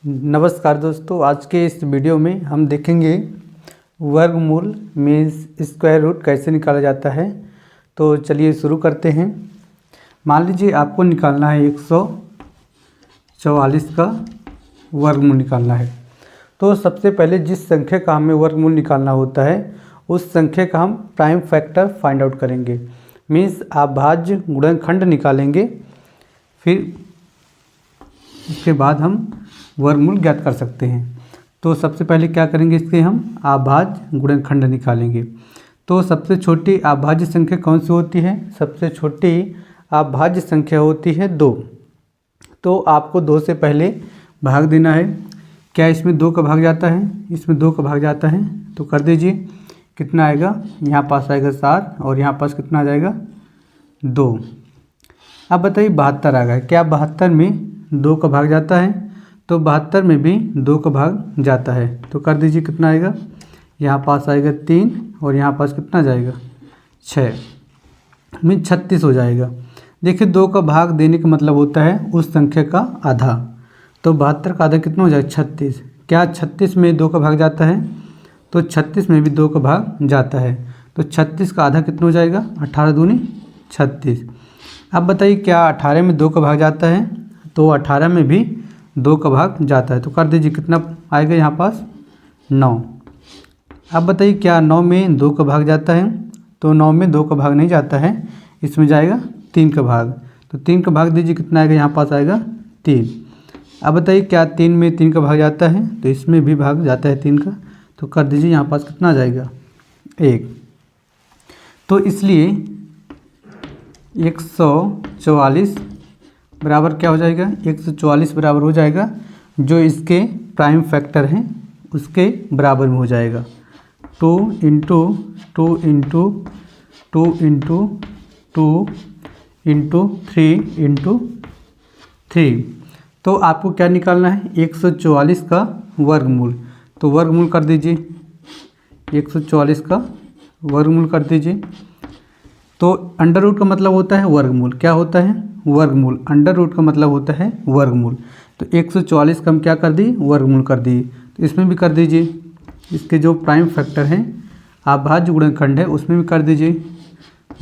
नमस्कार दोस्तों, आज के इस वीडियो में हम देखेंगे वर्गमूल मीन्स स्क्वायर रूट कैसे निकाला जाता है। तो चलिए शुरू करते हैं। मान लीजिए आपको निकालना है 144 का वर्गमूल निकालना है। तो सबसे पहले जिस संख्या का हमें वर्गमूल निकालना होता है उस संख्या का हम प्राइम फैक्टर फाइंड आउट करेंगे, मीन्स अभाज्य गुणनखंड निकालेंगे। फिर इसके बाद हम वर्गमूल ज्ञात कर सकते हैं। तो सबसे पहले क्या करेंगे, इसके हम अभाज्य गुणनखंड निकालेंगे। तो सबसे छोटी अभाज्य संख्या कौन सी होती है? सबसे छोटी अभाज्य संख्या होती है 2। तो आपको 2 से पहले भाग देना है। क्या इसमें 2 का भाग जाता है? इसमें 2 का भाग जाता है, तो कर दीजिए। कितना आएगा? यहाँ पास आएगा 7 और यहाँ पास कितना आ जाएगा? 2। अब बताइए 72 आ गया। क्या 72 में 2 का भाग जाता है? तो 72 में भी 2 का भाग जाता है, तो कर दीजिए। कितना आएगा? यहाँ पास आएगा 3 और यहाँ पास कितना जाएगा? 6 में 36 हो जाएगा। देखिए 2 का भाग देने का मतलब होता है उस संख्या का आधा। तो 72 का आधा कितना हो जाएगा? 36। क्या 36 में 2 का भाग जाता है? तो 36 में भी 2 का भाग जाता है, तो 36 का आधा कितना हो जाएगा? 18 दूनी 36। अब बताइए क्या 18 में 2 का भाग जाता है? तो 18 में भी 2 का भाग जाता है, तो कर दीजिए। कितना आएगा यहाँ पास? 9। अब बताइए क्या 9 में 2 का भाग जाता है? तो 9 में 2 का भाग नहीं जाता है, इसमें जाएगा 3 का भाग। तो 3 का भाग दीजिए। कितना आएगा? यहाँ पास आएगा 3। अब बताइए क्या 3 में 3 का भाग जाता है? तो इसमें भी भाग जाता है 3 का, तो कर दीजिए। यहाँ पास कितना आ जाएगा? 1। तो इसलिए 144 बराबर क्या हो जाएगा? 144 बराबर हो जाएगा जो इसके प्राइम फैक्टर हैं उसके बराबर में हो जाएगा। 2 into 2 into 2 into 2 into 3 into 3। तो आपको क्या निकालना है? 144 का वर्गमूल। तो वर्गमूल कर दीजिए। 144 का वर्गमूल कर दीजिए। तो अंडर रूट का मतलब होता है वर्गमूल। क्या होता है? वर्गमूल। अंडर रूट का मतलब होता है वर्गमूल। तो 144 का हम क्या कर दिए? वर्गमूल कर दिए। तो इसमें भी कर दीजिए। इसके जो प्राइम फैक्टर हैं अभाज्य गुणनखंड है उसमें भी कर दीजिए।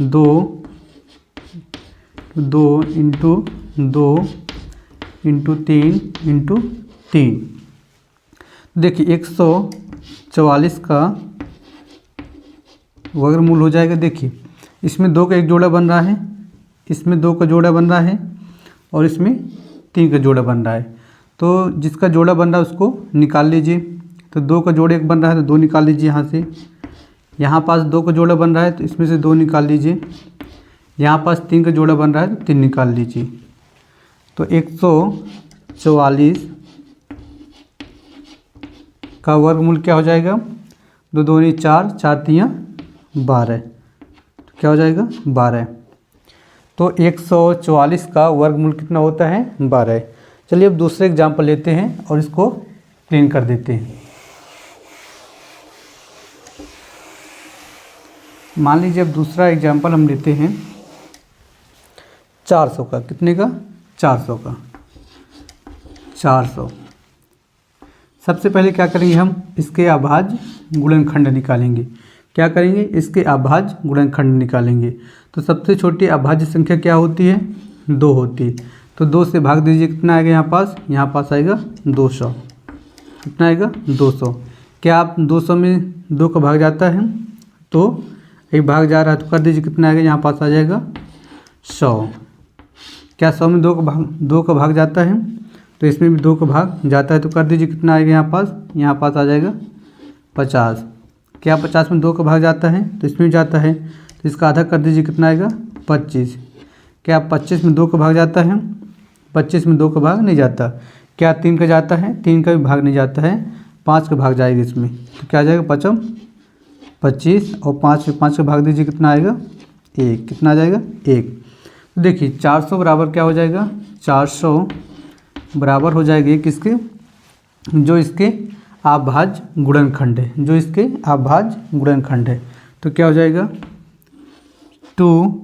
2 इंटू 2 इंटू 3 इंटू 3। देखिए 144 का वर्गमूल हो जाएगा। देखिए इसमें 2 का एक जोड़ा बन रहा है, इसमें 2 का जोड़ा बन रहा है और इसमें 3 का जोड़ा बन रहा है। तो जिसका जोड़ा बन रहा है उसको निकाल लीजिए। तो 2 का जोड़ा एक बन रहा है तो 2 निकाल लीजिए यहाँ से। यहाँ पास 2 का जोड़ा बन रहा है तो इसमें से 2 निकाल लीजिए। यहाँ पास 3 का जोड़ा बन रहा है तो 3 निकाल लीजिए। तो 144 का वर्गमूल क्या हो जाएगा? 2 दूनी 4, 4 तियाँ 12। तो क्या हो जाएगा? 12। तो 144 का वर्गमूल कितना होता है? 12। चलिए अब दूसरे एग्जाम्पल लेते हैं और इसको क्लीन कर देते हैं। मान लीजिए अब दूसरा एग्जाम्पल हम लेते हैं 400 का। कितने का? 400 का। 400। सबसे पहले क्या करेंगे, हम इसके अभाज्य गुणनखंड निकालेंगे। क्या करेंगे? इसके अभाज्य गुणनखंड निकालेंगे। तो सबसे छोटी अभाज्य संख्या क्या होती है? 2 होती है। तो 2 से भाग दीजिए। कितना आएगा यहाँ पास? यहाँ पास आएगा 200। कितना आएगा? 200। क्या आप 200 में 2 का भाग जाता है? तो एक भाग जा रहा है, तो कर दीजिए। कितना आएगा? यहाँ पास आ जाएगा 100। क्या 100 में 2 का भाग जाता है? तो इसमें भी 2 का भाग जाता है, तो कर दीजिए। कितना आएगा यहाँ पास? यहाँ पास आ जाएगा 50। क्या 50 में 2 का भाग जाता है? तो इसमें भी जाता है, तो इसका आधा कर दीजिए। कितना आएगा? 25। क्या 25 में 2 का भाग जाता है? 25 में 2 का भाग नहीं जाता। क्या 3 का जाता है? 3 का भी भाग नहीं जाता है, 5 का भाग जाएगा इसमें। तो क्या आ जाएगा? 25 और 5 का भाग दीजिए। कितना आएगा? 1। कितना आ जाएगा? 1। तो देखिए 400 बराबर क्या हो जाएगा? 400 बराबर हो जाएगी किसके? जो इसके अभाज्य गुणनखंड है, जो इसके अभाज्य गुणनखंड है। तो क्या हो जाएगा? 2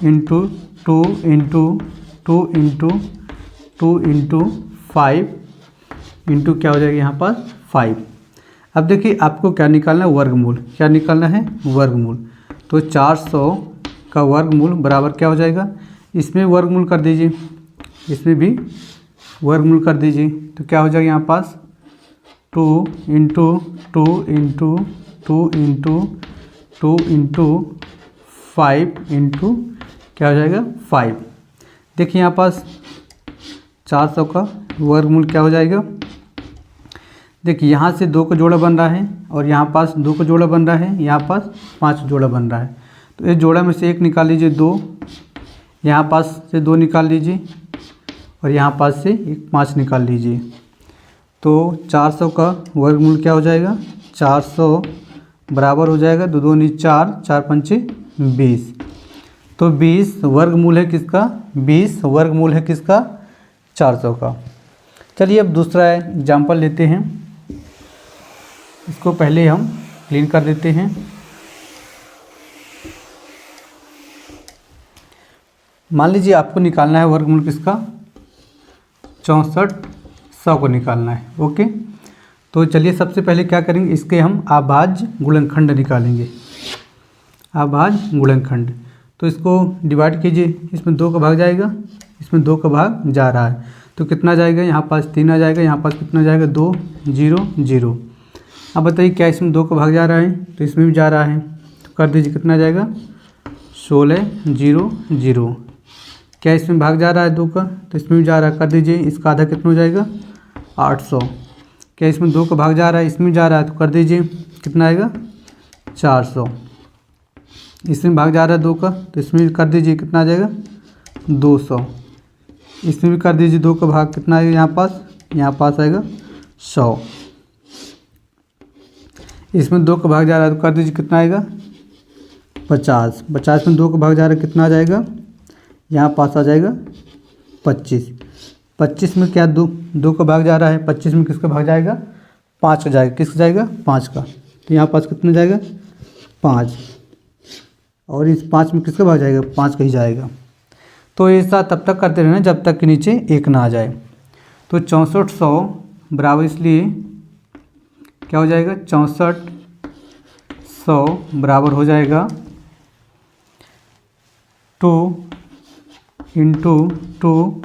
into 2 into 2 into 2 into 5 into क्या हो जाएगा यहाँ पास 5। अब देखिए आपको क्या निकालना है, वर्गमूल। क्या निकालना है, वर्गमूल। तो 400 का वर्गमूल बराबर क्या हो जाएगा, इसमें वर्गमूल कर दीजिए, इसमें भी वर्गमूल कर दीजिए। तो क्या हो जाएगा यहाँ पास 2 into 2 into 2 into 2 into 5 into क्या हो जाएगा 5। देखिए यहाँ पास 400 का वर्गमूल क्या हो जाएगा, देखिए यहाँ से 2 का जोड़ा बन रहा है और यहाँ पास 2 का जोड़ा बन रहा है, यहाँ पास 5 जोड़ा बन रहा है। तो इस जोड़ा में से एक निकाल लीजिए 2, यहाँ पास से 2 निकाल लीजिए और यहाँ पास से एक 5 निकाल लीजिए। तो 400 का वर्गमूल क्या हो जाएगा, 400 बराबर हो जाएगा 2 दूनी 4, 4 पंचे 20। तो 20 वर्गमूल है किसका, 20 वर्गमूल है किसका, 400 का। चलिए अब दूसरा एग्जाम्पल लेते हैं, इसको पहले हम क्लीन कर देते हैं। मान लीजिए आपको निकालना है वर्गमूल किसका, 6400 को निकालना है। ओके, तो चलिए सबसे पहले क्या करेंगे, इसके हम अभाज्य गुणनखंड निकालेंगे। अभाज्य गुणनखंड, तो इसको डिवाइड कीजिए, इसमें 2 का भाग जाएगा, इसमें 2 का भाग जा रहा है, तो कितना जाएगा, यहाँ पास 3 आ जाएगा, यहाँ पास कितना जाएगा 2 0 0। अब बताइए क्या इसमें 2 का भाग जा रहा है, तो इसमें भी जा रहा है, तो कर दीजिए कितना जाएगा 16 0 0। क्या इसमें भाग जा रहा है 2 का, तो इसमें भी जा रहा है, कर दीजिए, इसका आधा कितना हो जाएगा 800। क्या इसमें 2 का भाग जा रहा है, इसमें जा रहा है, तो कर दीजिए कितना आएगा 400। इसमें भाग जा रहा है 2 का, तो इसमें भी कर दीजिए कितना आ जाएगा 200। इसमें भी कर दीजिए 2 का भाग, कितना आएगा यहाँ पास आएगा 100। इसमें 2 का भाग जा रहा है, तो कर दीजिए कितना आएगा 50। 50 में 2 का भाग जा रहा है, कितना आ जाएगा, यहाँ पास आ जाएगा 25। 25 में क्या 2 का भाग जा रहा है, 25 में किसका भाग जाएगा 5 का जाएगा, किसका जाएगा 5 का, तो यहाँ पास कितना जाएगा 5, और इस 5 में किसका भाग जाएगा 5 का ही जाएगा। तो ऐसा तब तक करते रहना जब तक कि नीचे 1 ना आ जाए। तो 6400 बराबर, इसलिए क्या हो जाएगा 6400 बराबर हो जाएगा 2 into 2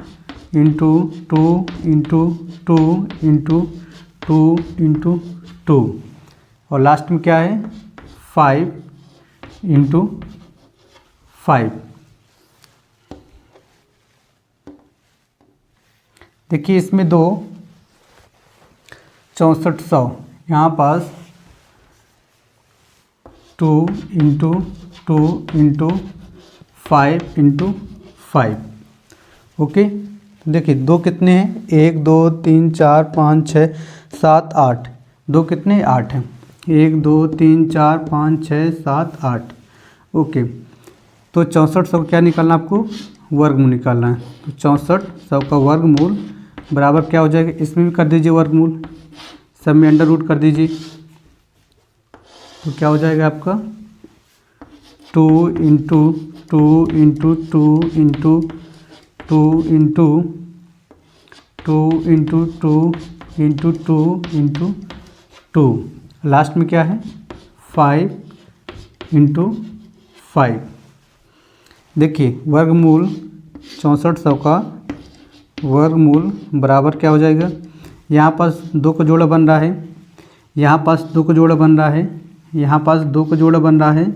into 2 into 2 into 2 into 2, और लास्ट में क्या है 5 इंटू 5। देखिए इसमें 2 6400, यहाँ पास 2 इंटू 2 इंटू 5 इंटू 5। ओके, देखिए 2 कितने हैं, 1 2 3 4 5 6 7 8, 2 कितने 8 हैं, 1 2 3 4 5 6 7 8। ओके, तो 6400 क्या निकालना आपको, वर्गमूल निकालना है। तो 6400 का वर्गमूल बराबर क्या हो जाएगा, इसमें भी कर दीजिए वर्गमूल, सब में अंडर रूट कर दीजिए। तो क्या हो जाएगा आपका 2 into 2 into 2 into 2 into 2 into 2 into 2 into 2, last में क्या है 5 इंटू 5। देखिए वर्गमूल 6400 का वर्गमूल बराबर क्या हो जाएगा, यहाँ पास 2 का जोड़ा बन रहा है, यहाँ पास 2 का जोड़ा बन रहा है, यहाँ पास 2 का जोड़ा बन रहा है,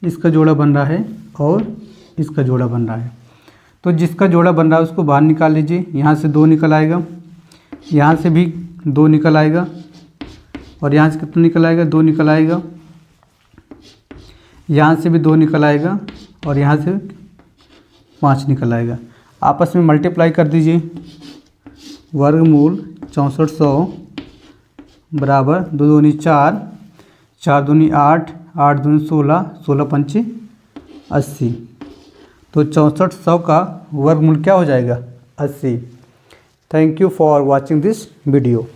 इसका जोड़ा बन रहा है और इसका जोड़ा बन रहा है। तो जिसका जोड़ा बन रहा है उसको बाहर निकाल लीजिए, यहाँ से 2 निकल आएगा, यहाँ से भी 2 निकल आएगा, और यहाँ से कितना निकल आएगा 2 निकल आएगा, यहाँ से भी 2 निकल आएगा, और यहाँ से 5 निकल आएगा। आपस में मल्टीप्लाई कर दीजिए, वर्गमूल 6400 बराबर 2 दूनी 4, 4 दूनी 8, 8 दूनी 16, 16 पंचे 80। तो 6400 का वर्गमूल क्या हो जाएगा 80। Thank you for watching this video.